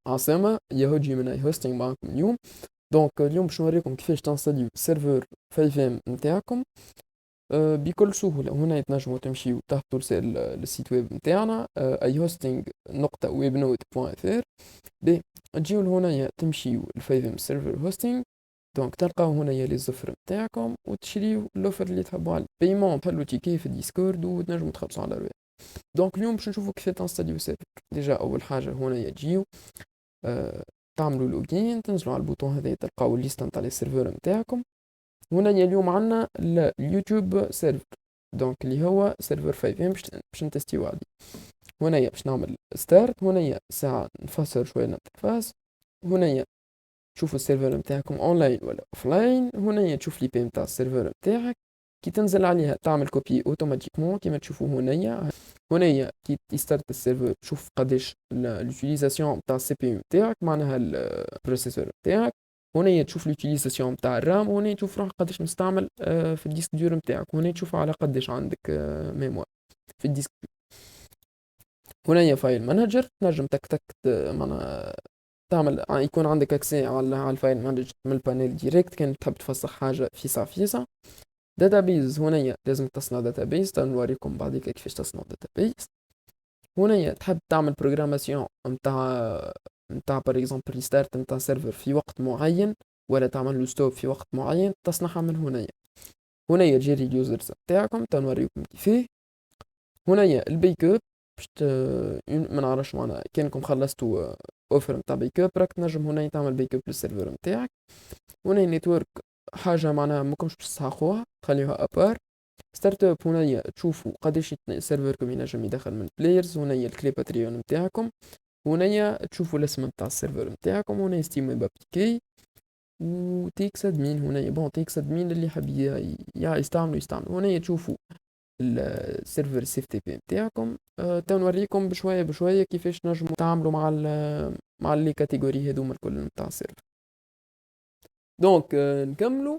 عاصمة يهودي من أي هوستنج معكم اليوم. دونك اليوم باش نوريكم كيفاش تنستديو سيرفر 5 ام نتاعكم بكل سهولة. هنا تنجموا تمشيو تهبطوا السيت ويب نتاعنا اي هوستنج نقطة ويب نود بوان اف ار. تجيو لهنايا تمشيو ل 5 ام سيرفر هوستنج. دونك تلقاو هنايا لي زوفر نتاعكم وتشريو اللوفر اللي تحبوا على البيمون، تحلو تيكي في الديسكورد وتنجموا تخلصوا على الرواح. دونك اليوم باش نشوفوا كيف تنستديو سيرفر. ديجا اول حاجة هنايا تجيو آه، تعملوا لوجين، تنزلوا على البوطون هذا تلقاو الليست نتاع لي سيرفر نتاعكم. هنا اليوم عندنا اليوتيوب سيرفر، دونك اللي هو سيرفر 5 باش نتستيو عليه. هنا باش نعمل ستارت. هنا ساعة نفسر شوية الانترفاس. هنا تشوفوا السيرفر نتاعكم اونلاين ولا اوفلاين. هنا تشوف لي بي نتاع السيرفر نتاعك، كي تنزل عليها تعمل كوبي اوتوماتيكمون كيما تشوفوا هنا. هنا كي تستارت السيرفر تشوف قداش اليوتيليزاسيون نتاع السي بي يو نتاعك، معناها البروسيسور نتاعك. هنا تشوف اليوتيليزاسيون نتاع الرام، وهنا تشوف روحك قداش مستعمل في الديسك دور نتاعك. هنا تشوف على قداش عندك ميموار في الديسك. هنا فايل مانجر، تنجم تك تك معناها تعمل يكون عندك اكسي على الفايل مانجر من البانيل ديريكت. كان تحب تفسخ حاجة فيسا. داتابيز هنا لازم تصنع داتابيز، نوريكم بعديك كيفاش تصنع داتابيز. هنا تحب تعمل بروغراماسيون نتاع بار اكزومبل ريستارت نتاع سيرفر في وقت معين، ولا تعمل له ستوب في وقت معين، تصنعها من هنا. هنا تجري اليوزرز نتاعكم تنوريكم كيفاه. هنا البيك اب باش ما نعرفش معناها كانكم خلصتوا اوفر نتاع بيك اب راك تنجم هنا تعمل بيك اب للسيرفر نتاعك. هنا النيتورك حاجة معناها ماكمش باش تسحقوها، تخليوها ابار. ستارت اب هنا تشوفوا قداش سيرفركم ينجم يدخل من بلايرز. هنا الكلي باتريون نتاعكم. هنا تشوفوا الاسم نتاع السيرفر نتاعكم. هنا ستيم ويب ابليكي وتيكس ادمين. هنا بون تيكس ادمين اللي يحب يستعملوا. هنا تشوفوا السيرفر سيف تي بي نتاعكم. تنوريكم بشويه بشويه كيفاش نجموا تعملوا مع لي كاتيجوري هذوما الكل نتاع السيرفر. دونك نكملوا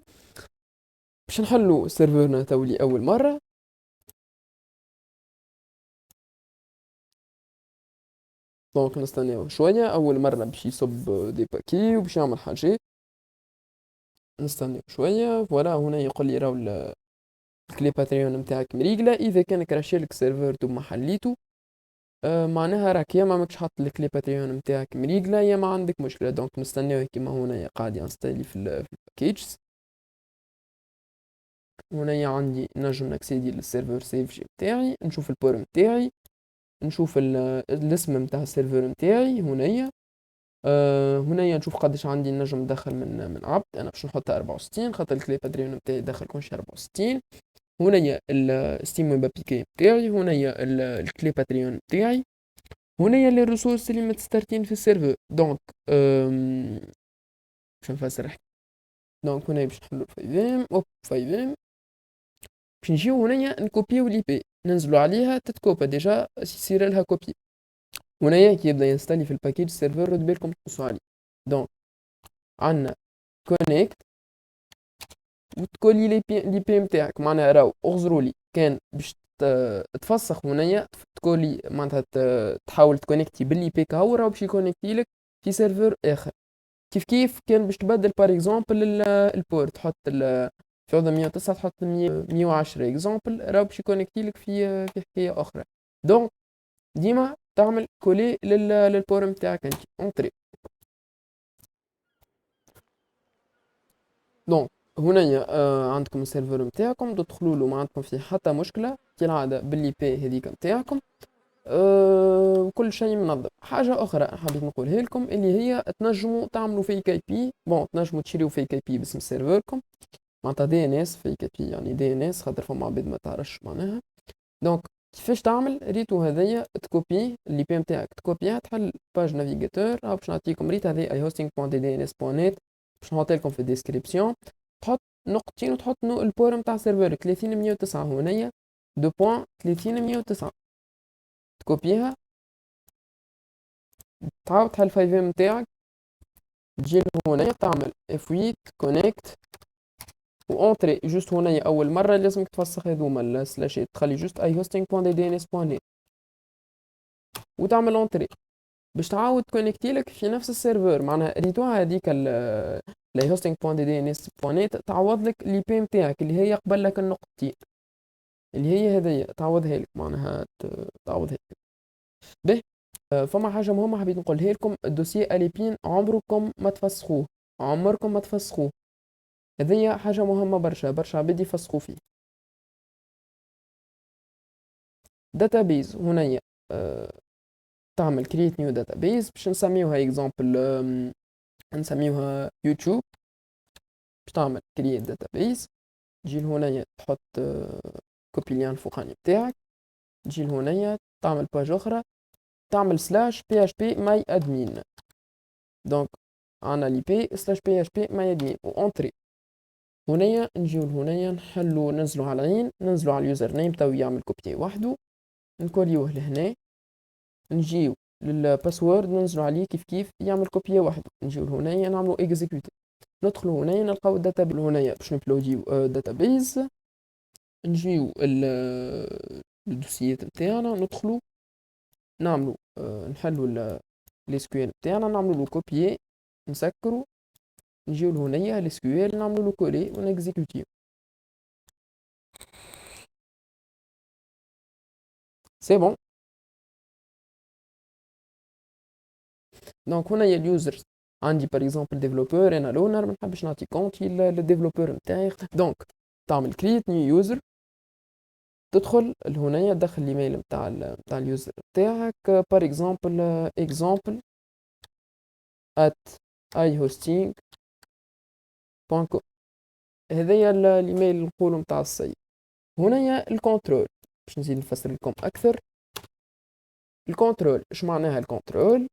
باش نحلوا سيرفرنا تولي اول مره. دونك نستناو شويه، اول مره باش يصب دي باكي وباش يعمل حاجات. نستناو شويه. فوالا هنا يقول لي راهو الكلي باتريون نتاعك مريقله. اذا كان كراشيلك سيرفر ثم حليته معناها راك يا ما ماكش حاط الكلي باتريون نتاعك مريقله يا ما عندك مشكله. دونك نستناو كيما هنا قاعد ينستالي في الباكيجز. هنا عندي نجم نكسيدي للسيرفر سيف جي بتاعي، نشوف البور نتاعي، نشوف الاسم نتاع السيرفر نتاعي. هنا نشوف قداش عندي نجم ندخل من عبد. انا باش نحط 64 خاطر الكلي باتريون نتاعي دخل كلشي 64. هنا الستيم ويب ابليكي نتاعي. هنا الكلي باتريون نتاعي. هنا لي ريسورس اللي متستارتين في السيرفر. دونك باش نفسر. دونك هنا باش نحلو 5 اوب 5 باش نجيو هنايا نكوبيو لي بي ننزلو عليها تتكوبا ديجا يصير لها كوبي. هنايا كي يبدا ينستالي في الباكيج سيرفر رد بالكم تقصوا عليه. دونك عندنا كونيكت وتكولي لي بي نتاعك. معناها راهو اغزروا لي كان باش تفسخ هنايا تكولي معناتها تحاول تكونيكتي باللي بي كهو راهو باش يكونيكتي لك في سيرفر اخر. كيف كان باش تبدل بار اكزومبل البورت تحط في عوض 109 تحط 110 اكزومبل راهو باش يكونيكتي لك في حكايه اخرى. دونك ديما تعمل كولي للبور نتاعك انت اونطري. دونك هنايا عندكم السيرفر نتاعكم تدخلوا له ما عندكم فيه حتى مشكله كالعاده باللي بي هذيك نتاعكم. كل شيء منظم. حاجة أخرى حبيت نقولها لكم اللي هي تنجموا تعملوا فيك اي بي. بون تنجموا تشريوا فيك اي بي باسم سيرفركم معناتها دي ان اس فيك اي بي، يعني دي ان اس خاطر فما عباد ما تعرفش معناها. دونك كيفاش تعمل ريتو هذايا تكوبي اللي بي نتاعك تكوبيها تحل باج نافيغاتور. هاو باش نعطيكم ريت هذه اي هوستينغ بوان دي ان اس بوان نت باش نحط لكم في الديسكريبسيون. تحط نقطتين وتحط البور نتاع سيرفرك 30 109 هنايا 2.30 109 تكوبيها تعاود تحل 5 نتاعك تجي هنا تعمل F8 كونكت وانتري جوست هنا اول مره لازمك تفسخ هذوما السلاشات تخلي جوست اي هوستينغ بوان دي ان اس بوان نت وتعمل انتري. باش تعاود تكونكتي لك في نفس السيرفر، معناها ريتوها هذيك ال hosting.ddns.net تعوض لك الاي بي نتاعك اللي هي قبل لك النقطتين، اللي هي هذيا تعوضها لك، معناها تعوضها لك. به فما حاجة مهمة حبيت نقولها لكم، الدوسيه اليبين عمركم ما تفسخوه، عمركم ما تفسخوه، هذيا حاجة مهمة برشا، برشا عباد يفسخوا فيه. داتابيز هنايا تعمل كريت نيو داتابيز، باش نسميوها اكزامبل، نسميوها يوتيوب. باش تعمل كريت داتابيز، تجي لهنايا تحط كوبي ليان الفوقاني بتاعك، تجي لهنايا تعمل باج اخرى، تعمل سلاش بي اش بي ماي ادمين، دونك عنا لي بي سلاش بي اش بي ماي ادمين و اونتري. هنايا نجيو لهنايا نحلو، ننزلو على العين، ننزلو على اليوزر نيم تو يعمل كوبي وحده، نكوليوه لهنا، نجيو للباسورد ننزلو عليه كيف كيف يعمل كوبي وحده، نجيو لهنايا نعملو اكزيكوتي، ندخلو هنايا نلقاو الداتابيز، هنايا باش نبلوديو داتابيز، نجيو الدوسيات نتاعنا، ندخلو نعملو نحلو الاسكيول نتاعنا، نعملو له كوبي، نسكرو، نجيو لهنايا الاسكيول نعملو له كولي ونكزيكوتيو. سي بون. دونك هنايا اليوزرز، عندي باغ اكزومبل ديفلوبور، انا لونر ما نحبش نعطي كونتي للديفلوبور نتاعي، دونك تعمل كريت نيو يوزر، تدخل لهنايا تدخل الايميل نتاع اليوزر نتاعك، باغ اكزومبل example @ihosting.com، هذايا الايميل اللي نقولو نتاع السيت. هنايا الكنترول، باش نزيد نفسر لكم اكثر. الكنترول اش معناها؟ الكنترول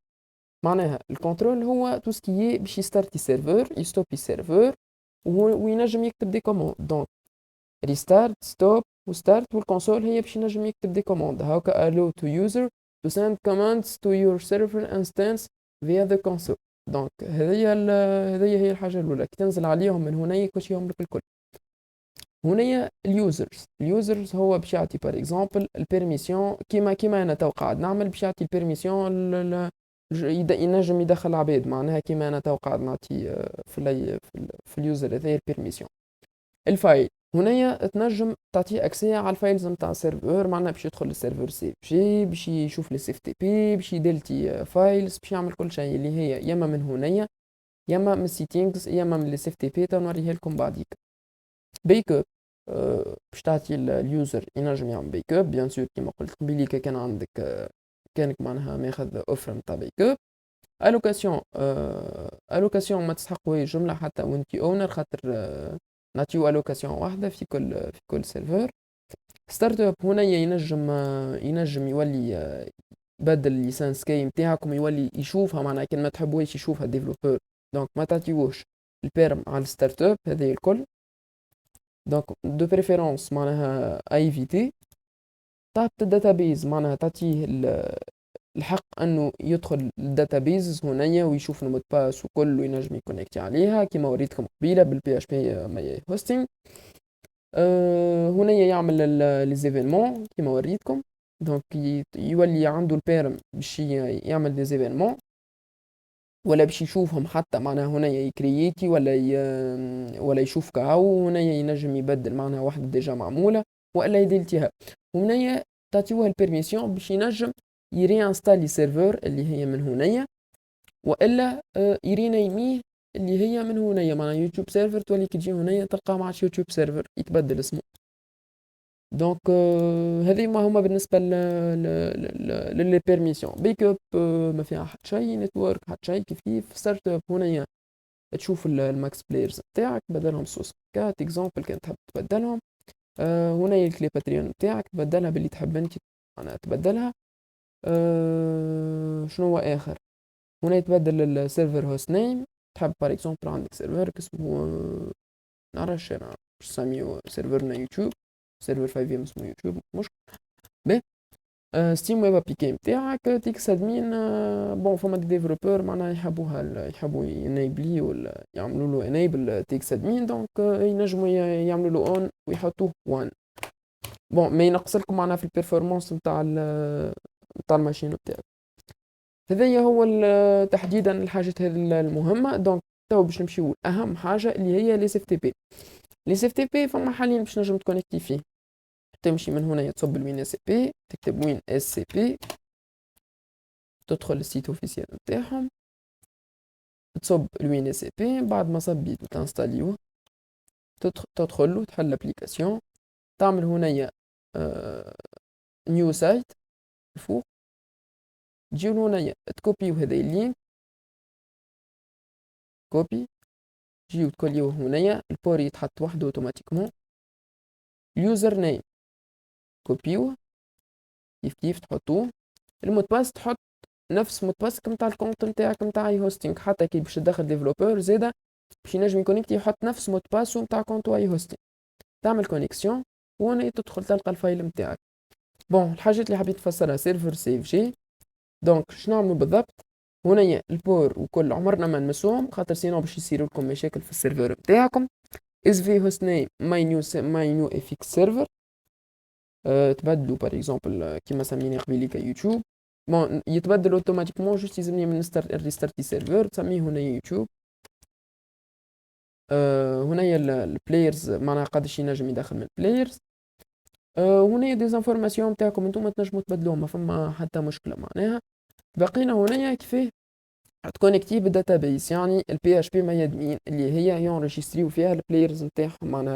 معناها الكنترول هو تو سكي باش يستارتي سيرفر، يستوبي سيرفر، وينجم يكتب دي كوموند، دونك ريستارت ستوب وستارت، والكونسول هي باش ينجم يكتب دي كوموند هاكا allow to user to send commands to your server instance via the console. دونك هذه هي الحاجه الاولى، كي تنزل عليهم من هنا يكوشيهم لك الكل. هنايا اليوزرز هو باش يعطي باغ اكزومبل البيرميسيون، كيما انا تو قاعد نعمل، باش يعطي البيرميسيون ينجم يدخل عباد، معناها كيما انا تو قاعد نعطي في اليوزر هذايا البيرميسيون. الفايل هنايا تنجم تعطيه اكسي على الفايلز نتاع السيرفر، معناها باش يدخل للسيرفر سي جي، باش يشوف لي اف تي بي، باش يدلتي فايلز، باش يعمل كل شيء اللي هي ياما من هنايا، ياما من السيتينغز، ياما من لي اف تي بي، تنوريها لكم بعديك. بيك اب باش تعطي اليوزر ينجم يعمل بيك اب، بيان سور كيما قلت قبيليك كان عندك كانك معناها ماخذ اوفر نتاع بيك اب. الوكاسيون ما تستحقوهاش جمله حتى وانتي اونر، خاطر نعطيو الوكاسيون واحده في كل سيرفر. ستارت اب هنا ينجم يولي يبدل الليسانس كي نتاعكم، يولي يشوفها، معناها كان ما تحبوش يشوفها ديفلوبر، دونك ما تعطيوش البيرم على الستارت اب هذه الكل. دونك دو بريفيرونس معناها ايفيتي. تحت الداتابيز معناها تعطيه الحق انه يدخل الداتابيز هنايا ويشوف المود باس وكل، وينجم يكونكتي عليها كيما وريتكم قبيله بالبي اش بي ماي هوستينغ. هنايا يعمل لي زيفينمون كيما وريتكم، دونك يولي عنده البيرم باش يعمل دي زيفينمون، ولا باش يشوفهم حتى معناها هنايا يكرييتي ولا يشوف كهو، هنايا ينجم يبدل معناها واحدة ديجا معمولة والا يديلتيها. وهنايا تعطيوها البيرميسيون باش ينجم يري انستالي سيرفر اللي هي من هنايا، والا يرينيميه اللي هي من هنايا، معناها يوتيوب سيرفر، تولي كي تجي هنايا تلقى معش يوتيوب سيرفر يتبدل اسمه. دونك هذه ما هما بالنسبه للي بيرميسيون. بيك اب ما فيها حتى شيء، نتورك حتى شيء، كيف ستارت اب هنايا تشوف الماكس بلايرز نتاعك بدلهم سوس كات اكزامبل كان تحب تبدلهم. هنايا الكلي باتريون نتاعك تبدلها باللي تحب انت، انا تبدلها. شنو هو اخر؟ هنا يتبدل السيرفر هوست نيم، تحب بار اكزامبل عندك سيرفر اسمه نعرفش انا باش نسميو سيرفرنا يوتيوب، سيرفر 5 اسمه يوتيوب مش باهي. ستيم ويب ابليكي نتاعك تيكس ادمين، بون فما دي ديفلوبور معناها يحبوا ينيبلي ولا يعملوا له انيبل تيكس ادمين، دونك ينجموا يعملوا له اون ويحطوه 1. بون ما ينقص لكم معناها في البيرفورمانس نتاع الماشين نتاعك. هذايا هو تحديدا الحاجات هذه المهمة. دونك تو باش نمشيو أهم حاجة اللي هي لي اف تي بي. لي اف تي بي فما حاليا باش نجم تكونكتي فيه. تمشي من هنا تصب الوين اس بي، تكتب وين اس سي بي، تدخل السيت اوفيسيال نتاعهم، تصب الوين اس بي. بعد ما صبيت وتنستاليوه تدخل له تحل الابليكاسيون، تعمل هنايا نيو سايت الفوق، تجيو هنايا تكوبيو هذا اللينك، كوبي، تجيو تكوليوه هنايا، البور يتحط وحده اوتوماتيكمون. اليوزر نيم كوبيوه كيف تحطوه. المود باس تحط نفس مود باس نتاع الكونت نتاعك نتاع اي هوستينغ، حتى كي باش تدخل ديفلوبر زاده باش ينجم يكونيكتي يحط نفس مود باسو نتاع كونت اي هوستينغ. تعمل كونيكسيون وهنا تدخل تلقى الفايل نتاعك. بون الحاجات اللي حبيت نفسرها سيرفر سيف جي. دونك شنو نعملوا بالضبط؟ هنايا البور وكل عمرنا ما نمسوهم خاطر سينو باش يصيروا لكم مشاكل في السيرفر نتاعكم. اس في هوست نيم ماي نيو اف اكس سيرفر، تبدلوا بار اكزومبل كيما سميني قبيليك يوتيوب. بون يتبدل اوتوماتيكمون، جوست يلزمني من ريستارتي سيرفر تسميه هنا يوتيوب. هنايا البلايرز معناها قداش ينجم يدخل من البلايرز. هنايا ديزانفورماسيون نتاعكم انتم تنجموا تبدلوهم، ما فما حتى مشكله معناها. بقينا هنايا كيفاه تكونكتي بالداتابيس، يعني البي اش بي ميادمين اللي هي يونريجستريو فيها البلايرز نتاعهم، معناها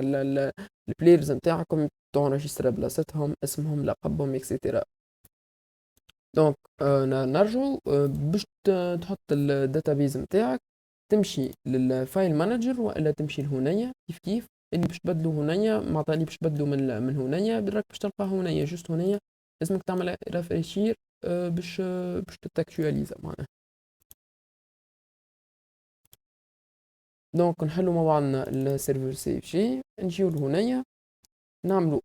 البلايرز نتاعكم تونريجسترا بلاصتهم، اسمهم، لقبهم، اكسيتيرا. دونك نرجعوا باش تحط الداتابيز نتاعك، تمشي للفايل مانجر والا تمشي لهنايا كيف اللي باش تبدلو هنايا معناتها اللي باش تبدلو من هنايا راك باش تلقاه هنايا جوست هنايا. لازمك تعمل رافريشير باش تتاكتواليزا معناها. دونك نحلو مع بعضنا السيرفر سيف جي، نجيو لهنايا نعملو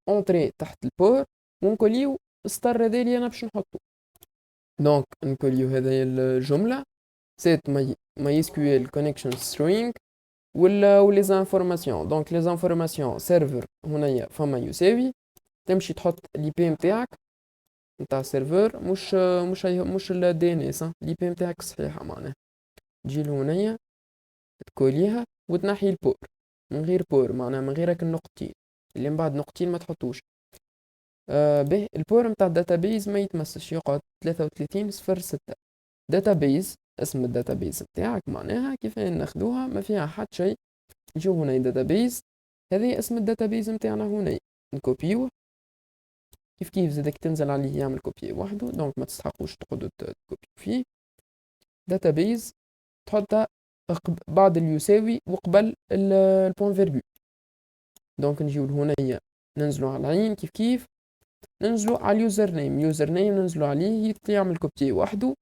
اونتري تحت البور ونكوليو ستار هذا اللي انا باش نحطو. دونك نكوليو هذايا الجملة set MySQL connection string ولي زانفورماسيون. دونك لي زانفورماسيون سيرفر هنايا فما يساوي، تمشي تحط الاي بي نتاعك نتاع السيرفر، مش الدي ان اس، الاي بي نتاعك صحيحه معناها. تجي لهنايا تكوليها وتنحي البور من غير بور، معناها من غيرك النقطتين اللي من بعد نقطتين ما تحطوش. به البور نتاع الداتابيز ما يتمسش، يقعد 33 06. داتابيز اسم الداتابيز نتاعك معناها كيف ناخدوها ما فيها حد شيء. نجيو هنا داتابيز، هذه اسم الداتابيز نتاعنا هنا، نكوبيوه كيف زادك تنزل عليه يعمل كوبي وحده. دونك ما تستحقوش تقعدوا تكوبي فيه. داتابيز تحطها بعد اليساوي وقبل البوان فيرجول. دونك نجيو لهنا ننزلوا على العين كيف ننزلوا على اليوزر نيم، ننزلوا عليه يعمل كوبي وحده،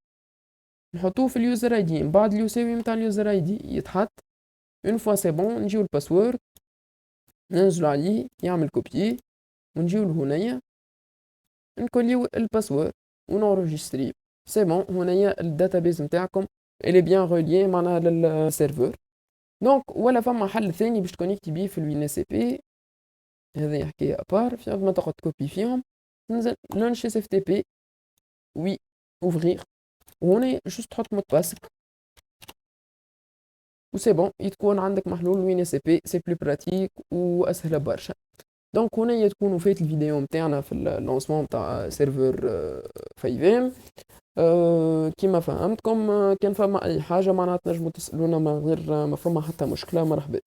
نحطوه في اليوزر اي دي. من بعد اليساوي نتاع اليوزر اي دي يتحط. اون فوا سي بون نجيو الباسورد ننزلوا عليه يعمل كوبي، ونجيو لهنايا نكوليو الباسورد ونورجستري. سي بون هنايا الداتابيز نتاعكم اللي بيان ريليي معناها للسيرفر. دونك ولا فما حل ثاني باش تكونيكتي بيه في الوين اس بي. هذا يحكي ابار في ما تقعد تكوبي فيهم. تنزل لونش اس اف تي بي، وي اوفغير، وهنا جوست تحط مود باسك وسي بون يتكون عندك محلول وين اس بي. سي بلو براتيك واسهل برشا. دونك هنا تكونوا فايت الفيديو نتاعنا في اللونسمون نتاع سيرفر 5 ام. كيما فهمتكم، كان فما اي حاجه معناتها تنجموا تسالونا، ما غير ما فما حتى مشكله. مرحبا.